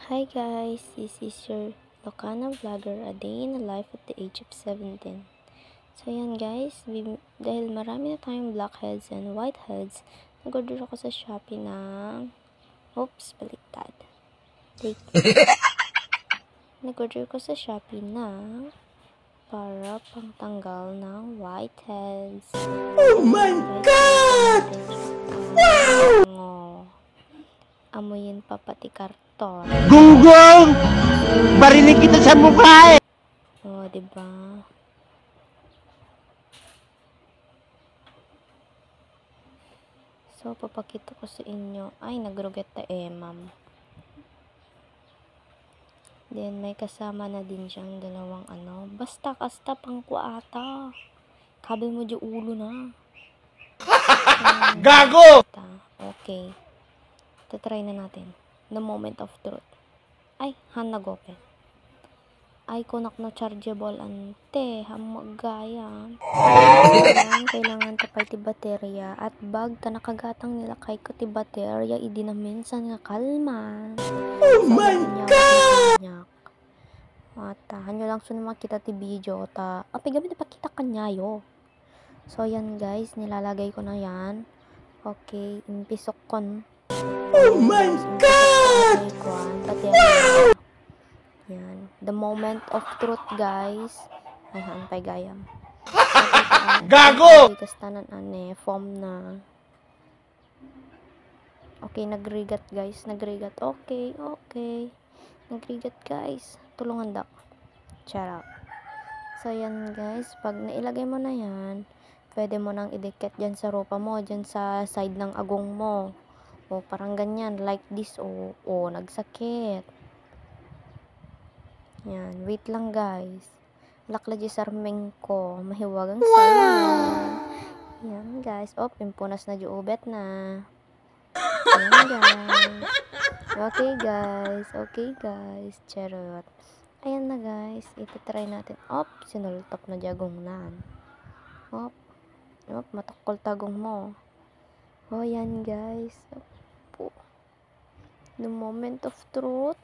Hi guys, this is your Lokana vlogger, a day in the life at the age of 17. So yan guys, dahil marami na tayong blackheads and whiteheads, nag-order ako sa Shopee ng, baliktad. Nag-order ko sa Shopee ng para pangtanggal ng whiteheads. Oh my God! Wow! Amoyin pa pati karton. Gunggong! Barinig kita sa mukha eh! Oh, diba? So, papakita ko sa inyo. Ay, nagruget na ma'am. Then, may kasama na din siyang dalawang basta kasta pangkwa ata. Kabel mo di ulo na. Gago! Okay. Tatry na natin. The moment of truth. Ay, han nag-open. Ay, kunak na chargeable ante. Hamagayan. Kailangan tapay ti baterya. At bag ta nakagatang nila kay ko ti baterya. Idi na minsan nga kalman. Oh my God! Mata, hanyo lang suna makita ti video. Apay gamit na pakita kanyayo. So, yan guys. Nilalagay ko na yan. Okay. Impisok kon. Oh my God! Wow! Yan. The moment of truth, guys. Ay, haantay gayam. Gago! Kastanan form na. Okay, nagrigat, guys. Nagrigat. Okay. Nagrigat, guys. Tulungan dak. Charot. So, yan, guys. Pag nailagay mo na yan, pwede mo nang idikit dyan sa ropa mo, dyan sa side ng agong mo. O, parang ganyan. Like this. O, nagsakit. Yan. Wait lang, guys. Laklaji sarmeng ko. Mahiwagang sarmeng. Yan, guys. Impunas na juubet na. Yan, guys. Okay, guys. Charot. Ayan na, guys. Itatry natin. Sinultap na jagong nan. Matakol tagong mo. Yan, guys. The moment of truth.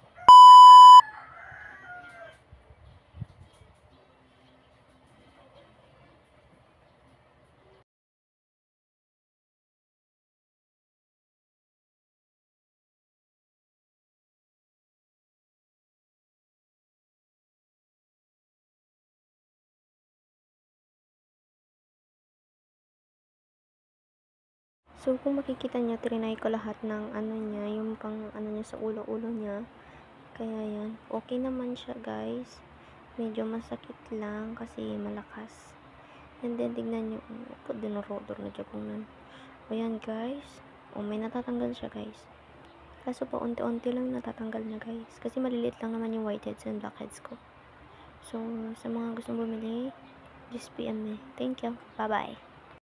So, kung makikita nyo, trinay ko lahat ng niya, yung pang niya sa ulo-ulo niya. Kaya yan, okay naman siya, guys. Medyo masakit lang kasi malakas. And then, tignan nyo, dinorodor na dyan kung nan. O yan, guys. May natatanggal siya, guys. Kaso pa, unti-unti lang natatanggal niya, guys. Kasi maliliit lang naman yung whiteheads and blackheads ko. So, sa mga gustong bumili, just PM me. Thank you. Bye-bye.